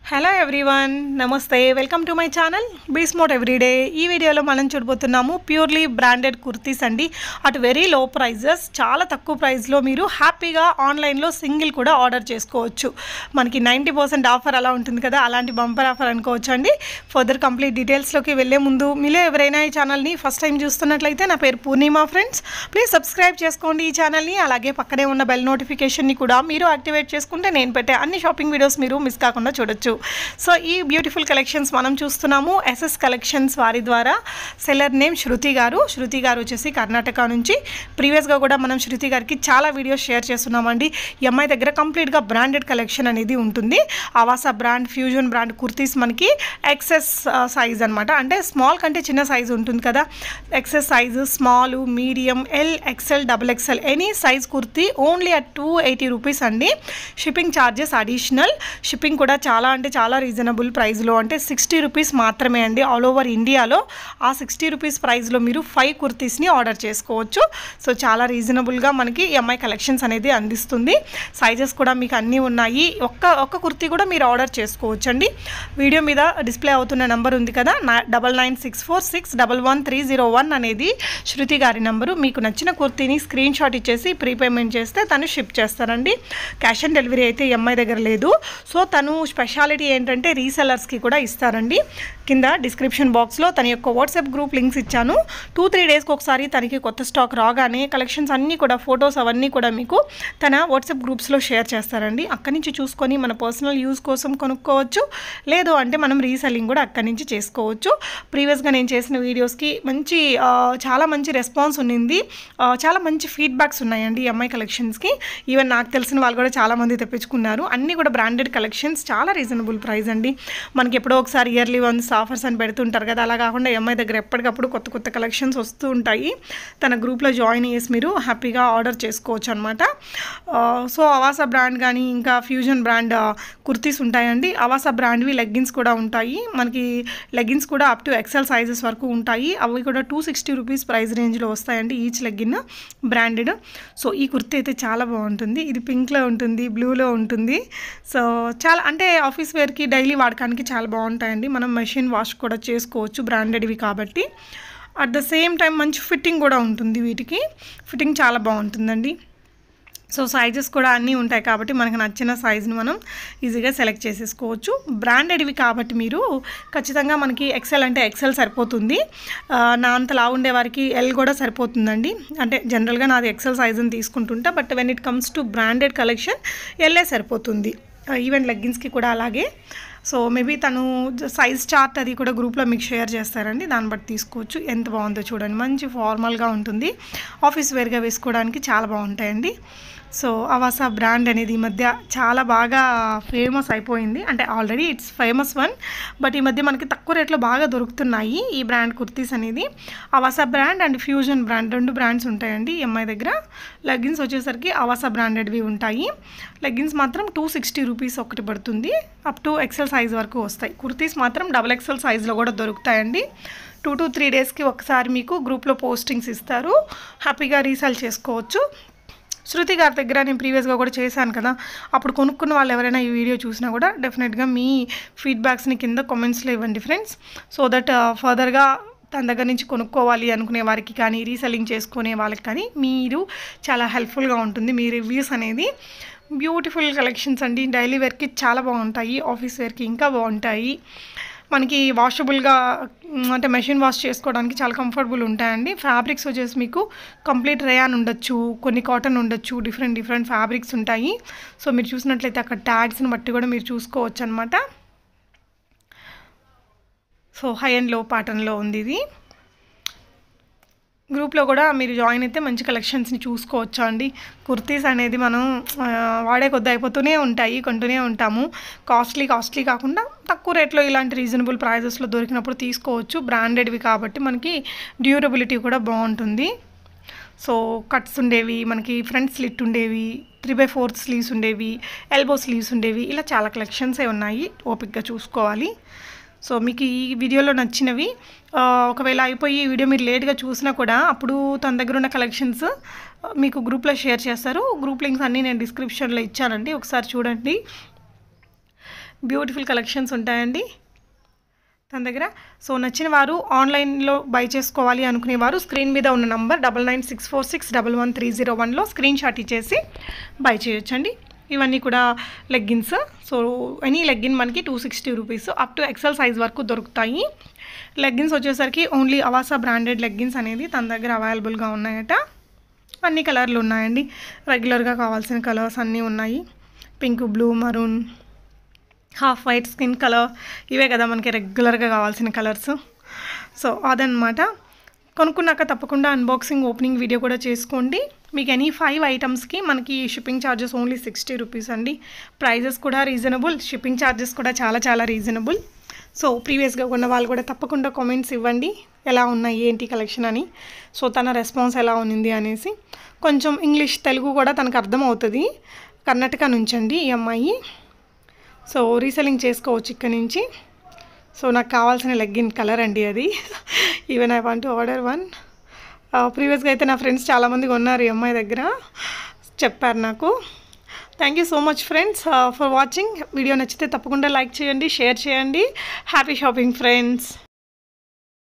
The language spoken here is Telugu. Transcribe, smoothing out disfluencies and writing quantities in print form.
Hello everyone, namaste. Welcome to my channel be smart everyday. ఈ వీడియోలో మనం చూడబోతున్నాము ప్యూర్లీ బ్రాండెడ్ కుర్తీస్ అండి. అటు వెరీ లో ప్రైజెస్, చాలా తక్కువ ప్రైస్లో మీరు హ్యాపీగా ఆన్లైన్లో సింగిల్ కూడా ఆర్డర్ చేసుకోవచ్చు. మనకి 90% ఆఫర్ అలా ఉంటుంది కదా, అలాంటి బంపర్ ఆఫర్ అనుకోవచ్చు అండి. ఫర్దర్ కంప్లీట్ డీటెయిల్స్లోకి వెళ్ళే ముందు మీలో ఎవరైనా ఈ ఛానల్ని ఫస్ట్ టైం చూస్తున్నట్లయితే, నా పేరు పూర్ణిమ ఫ్రెండ్స్. ప్లీజ్ సబ్స్క్రైబ్ చేసుకోండి ఈ ఛానల్ని. అలాగే పక్కనే ఉన్న బెల్ నోటిఫికేషన్ని కూడా మీరు యాక్టివేట్ చేసుకుంటే నేను పెట్టే అన్ని షాపింగ్ వీడియోస్ మీరు మిస్ కాకుండా చూడొచ్చు. సో ఈ బ్యూటిఫుల్ కలెక్షన్స్ మనం చూస్తున్నాము ఎస్ఎస్ కలెక్షన్స్ వారి ద్వారా. సెల్లర్ నేమ్ శృతి గారు వచ్చేసి కర్ణాటక నుంచి. ప్రీవియస్గా కూడా మనం శృతి గారికి చాలా వీడియోస్ షేర్ చేస్తున్నామండి. ఈ అమ్మాయి దగ్గర కంప్లీట్గా బ్రాండెడ్ కలెక్షన్ అనేది ఉంటుంది. Avaasa brand, fusion brand kurtis మనకి ఎక్సెస్ సైజ్ అనమాట. అంటే స్మాల్ కంటే చిన్న సైజ్ ఉంటుంది కదా, XS size small, medium, L, XL, XXL any size kurti only at 280 rupees అండి. Shipping charges additional. షిప్పింగ్ కూడా చాలా రీజనబుల్ ప్రైస్లో, అంటే 60 రూపీస్ మాత్రమే అండి. ఆల్ ఓవర్ ఇండియాలో ఆ 60 రూపీస్ ప్రైస్లో మీరు 5 కుర్తీస్ని ఆర్డర్ చేసుకోవచ్చు. సో చాలా రీజనబుల్గా మనకి ఈ అమ్మాయి కలెక్షన్స్ అనేది అందిస్తుంది. సైజెస్ కూడా మీకు అన్నీ ఉన్నాయి. ఒక్క కుర్తీ కూడా మీరు ఆర్డర్ చేసుకోవచ్చు అండి. వీడియో మీద డిస్ప్లే అవుతున్న నెంబర్ ఉంది కదా, 9964611301 అనేది శృతి గారి నెంబరు. మీకు నచ్చిన కుర్తీని స్క్రీన్ షాట్ ఇచ్చేసి ప్రీపేమెంట్ చేస్తే తను షిప్ చేస్తారండి. క్యాష్ ఆన్ డెలివరీ అయితే ఈ అమ్మాయి దగ్గర లేదు. సో తను స్పెషాలిటీ ఏంటంటే రీసెల్లర్స్కి కూడా ఇస్తారండి. కింద డిస్క్రిప్షన్ బాక్స్లో తన యొక్క వాట్సాప్ గ్రూప్ లింక్స్ ఇచ్చాను. 2-3 డేస్కి ఒకసారి తనకి కొత్త స్టాక్ రాగానే కలెక్షన్స్ అన్నీ కూడా, ఫొటోస్ అవన్నీ కూడా మీకు తన వాట్సాప్ గ్రూప్స్లో షేర్ చేస్తారండి. అక్కడి నుంచి చూసుకొని మన పర్సనల్ యూజ్ కోసం కొనుక్కోవచ్చు. లేదు అంటే మనం రీసెల్లింగ్ కూడా అక్కడి నుంచి చేసుకోవచ్చు. ప్రీవియస్గా నేను చేసిన వీడియోస్కి చాలా మంచి రెస్పాన్స్ ఉన్నింది. చాలా మంచి ఫీడ్బ్యాక్స్ ఉన్నాయండి ఈ అమ్మాయి కలెక్షన్స్కి. ఈవెన్ నాకు తెలిసిన వాళ్ళు కూడా చాలామంది తెప్పించుకున్నారు. అన్నీ కూడా బ్రాండెడ్ కలెక్షన్స్, చాలా రీజనబుల్ ప్రైస్ అండి. మనకి ఎప్పుడో ఒకసారి ఇయర్లీ వన్స్ ఆఫర్స్ అని పెడుతుంటారు కదా, అలా కాకుండా ఎంఐ దగ్గర ఎప్పటికప్పుడు కొత్త కలెక్షన్స్ వస్తూ ఉంటాయి. తన గ్రూప్లో జాయిన్ అయ్యేసి మీరు హ్యాపీగా ఆర్డర్ చేసుకోవచ్చు అనమాట. సో ఆవాసా బ్రాండ్ కానీ ఇంకా ఫ్యూజన్ బ్రాండ్ కుర్తీస్ ఉంటాయండి. ఆవాసా బ్రాండ్వి లెగ్గిన్స్ కూడా ఉంటాయి. మనకి లెగ్గిన్స్ కూడా అప్ టు XL సైజెస్ వరకు ఉంటాయి. అవి కూడా 260 రూపీస్ ప్రైస్ రేంజ్లో వస్తాయండి ఈచ్ లెగ్గిన్, బ్రాండెడ్. సో ఈ కుర్తీ అయితే చాలా బాగుంటుంది. ఇది పింక్లో ఉంటుంది, బ్లూలో ఉంటుంది. సో చాలా అంటే ఆఫీస్ వేర్కి డైలీ వాడకానికి చాలా బాగుంటాయండి. మనం మెషిన్ వాష్ కూడా చేసుకోవచ్చు బ్రాండెడ్వి కాబట్టి. అట్ ద సేమ్ టైం మంచి ఫిట్టింగ్ కూడా ఉంటుంది. వీటికి ఫిట్టింగ్ చాలా బాగుంటుందండి. సో సైజెస్ కూడా అన్నీ ఉంటాయి కాబట్టి మనకు నచ్చిన సైజుని మనం ఈజీగా సెలెక్ట్ చేసేసుకోవచ్చు. బ్రాండెడ్వి కాబట్టి మీరు ఖచ్చితంగా మనకి XL అంటే XL సరిపోతుంది. నా అంత లావు ఉండే వారికి L కూడా సరిపోతుందండి. అంటే జనరల్గా నాది XL సైజుని తీసుకుంటుంటా, but when it comes to branded collection LA సరిపోతుంది. ఈవెన్ లెగ్గిన్స్కి కూడా అలాగే. సో మేబీ తను సైజ్ చార్ట్ అది కూడా గ్రూప్లో మీకు షేర్ చేస్తారండి, దాన్ని బట్టి తీసుకోవచ్చు. ఎంత బాగుందో చూడండి, మంచి ఫార్మల్గా ఉంటుంది. ఆఫీస్ వేర్గా వేసుకోవడానికి చాలా బాగుంటాయండి. సో ఆవాసా బ్రాండ్ అనేది ఈ మధ్య చాలా బాగా ఫేమస్ అయిపోయింది. అంటే already it's famous one, but ఈ మధ్య మనకి తక్కువ రేట్లో బాగా దొరుకుతున్నాయి ఈ బ్రాండ్ కుర్తీస్ అనేది. Avaasa brand and fusion brand 2 brands ఉంటాయండి ఈ అమ్మాయి దగ్గర. లెగ్గిన్స్ వచ్చేసరికి ఆవాసా బ్రాండెడ్వి ఉంటాయి. లెగ్గిన్స్ మాత్రం 260 రూపీస్ ఒకటి పడుతుంది. అప్ టు XL సైజ్ వరకు వస్తాయి. కుర్తీస్ మాత్రం XXL సైజ్లో కూడా దొరుకుతాయండి. 2 to 3 డేస్కి ఒకసారి మీకు గ్రూప్లో పోస్టింగ్స్ ఇస్తారు. హ్యాపీగా రీసేల్ చేసుకోవచ్చు. శృతి గారి దగ్గర నేను ప్రీవియస్గా కూడా చేశాను కదా, అప్పుడు కొనుక్కున్న వాళ్ళు ఎవరైనా ఈ వీడియో చూసినా కూడా డెఫినెట్గా మీ ఫీడ్బ్యాక్స్ని కింద కామెంట్స్లో ఇవ్వండి ఫ్రెండ్స్. సో దట్ ఫర్దర్గా తన దగ్గర నుంచి కొనుక్కోవాలి అనుకునే వారికి కానీ, రీసెల్లింగ్ చేసుకునే వాళ్ళకి కానీ మీరు చాలా హెల్ప్ఫుల్గా ఉంటుంది మీ రివ్యూస్ అనేది. బ్యూటిఫుల్ కలెక్షన్స్ అండి. డైలీ వేర్కి చాలా బాగుంటాయి, ఆఫీస్ వేర్కి ఇంకా బాగుంటాయి. మనకి వాషబుల్గా అంటే మెషిన్ వాష్ చేసుకోవడానికి చాలా కంఫర్టబుల్ ఉంటాయండి. ఫ్యాబ్రిక్స్ వచ్చేసి మీకు కంప్లీట్ రేయాన్ ఉండొచ్చు, కొన్ని కాటన్ ఉండొచ్చు, డిఫరెంట్ ఫ్యాబ్రిక్స్ ఉంటాయి. సో మీరు చూసినట్లయితే అక్కడ ట్యాగ్స్ని బట్టి కూడా మీరు చూసుకోవచ్చు అనమాట. సో హై అండ్ లో ప్యాటర్న్లో ఉంది ఇది. గ్రూప్లో కూడా మీరు జాయిన్ అయితే మంచి కలెక్షన్స్ని చూసుకోవచ్చు అండి. కుర్తీస్ అనేది మనం వాడే కొద్ది అయిపోతూనే ఉంటాయి, కొంటూనే ఉంటాము. కాస్ట్లీ కాకుండా తక్కువ రేట్లో ఇలాంటి రీజనబుల్ ప్రైజెస్లో దొరికినప్పుడు తీసుకోవచ్చు. బ్రాండెడ్వి కాబట్టి మనకి డ్యూరబిలిటీ కూడా బాగుంటుంది. సో కట్స్ ఉండేవి, మనకి ఫ్రంట్ స్లిట్ ఉండేవి, 3/4 స్లీవ్స్ ఉండేవి, ఎల్బో స్లీవ్స్ ఉండేవి, ఇలా చాలా కలెక్షన్సే ఉన్నాయి. ఓపిక్గా చూసుకోవాలి. సో మీకు ఈ వీడియోలో నచ్చినవి ఒకవేళ అయిపోయి ఈ వీడియో మీరు లేట్గా చూసినా కూడా అప్పుడు తన దగ్గర ఉన్న కలెక్షన్స్ మీకు గ్రూప్లో షేర్ చేస్తారు. గ్రూప్ లింక్స్ అన్నీ నేను డిస్క్రిప్షన్లో ఇచ్చానండి, ఒకసారి చూడండి. బ్యూటిఫుల్ కలెక్షన్స్ ఉంటాయండి తన దగ్గర. సో నచ్చిన వారు ఆన్లైన్లో బై చేసుకోవాలి అనుకునేవారు స్క్రీన్ మీద ఉన్న నంబర్ 9964611301లో స్క్రీన్ షాట్ ఇచ్చేసి బై చేయొచ్చండి. ఇవన్నీ కూడా లెగ్గిన్స్. సో ఎనీ లెగ్గిన్ మనకి 260 rupees up to XL size వరకు దొరుకుతాయి. లెగ్గిన్స్ వచ్చేసరికి ఓన్లీ అవాసా బ్రాండెడ్ లెగ్గిన్స్ అనేది తన దగ్గర అవైలబుల్గా ఉన్నాయట. అన్ని కలర్లు ఉన్నాయండి, రెగ్యులర్గా కావాల్సిన కలర్స్ అన్నీ ఉన్నాయి. Pink, blue, maroon, half white, skin colour, ఇవే కదా మనకి రెగ్యులర్గా కావాల్సిన కలర్స్. సో అదనమాట. కొనుక్కున్నాక తప్పకుండా అన్బాక్సింగ్ ఓపెనింగ్ వీడియో కూడా చేసుకోండి. మీకు ఎనీ 5 ఐటమ్స్కి మనకి షిప్పింగ్ ఛార్జెస్ ఓన్లీ 60 రూపీస్ అండి. ప్రైజెస్ కూడా రీజనబుల్, షిప్పింగ్ ఛార్జెస్ కూడా చాలా చాలా రీజనబుల్. సో ప్రీవియస్గా ఉన్న వాళ్ళు కూడా తప్పకుండా కామెంట్స్ ఇవ్వండి ఎలా ఉన్నాయి ఏంటి కలెక్షన్ అని. సో తన రెస్పాన్స్ ఎలా ఉంది అనేసి. కొంచెం ఇంగ్లీష్ తెలుగు కూడా తనకు అర్థమవుతుంది. కర్ణాటక నుంచండి ఈ అమ్మాయి. సో రీసెల్లింగ్ చేసుకోవచ్చు ఇక్కడ నుంచి. సో నాకు కావాల్సిన లెగ్గిన్ కలర్ అండి అది. Even I want to order one. ప్రీవియస్గా అయితే నా ఫ్రెండ్స్ చాలామంది కొన్నారు ఈ అమ్మాయి దగ్గర, చెప్పారు నాకు. Thank you so much friends for watching. Video నచ్చితే తప్పకుండా లైక్ చేయండి, షేర్ చేయండి. Happy shopping friends.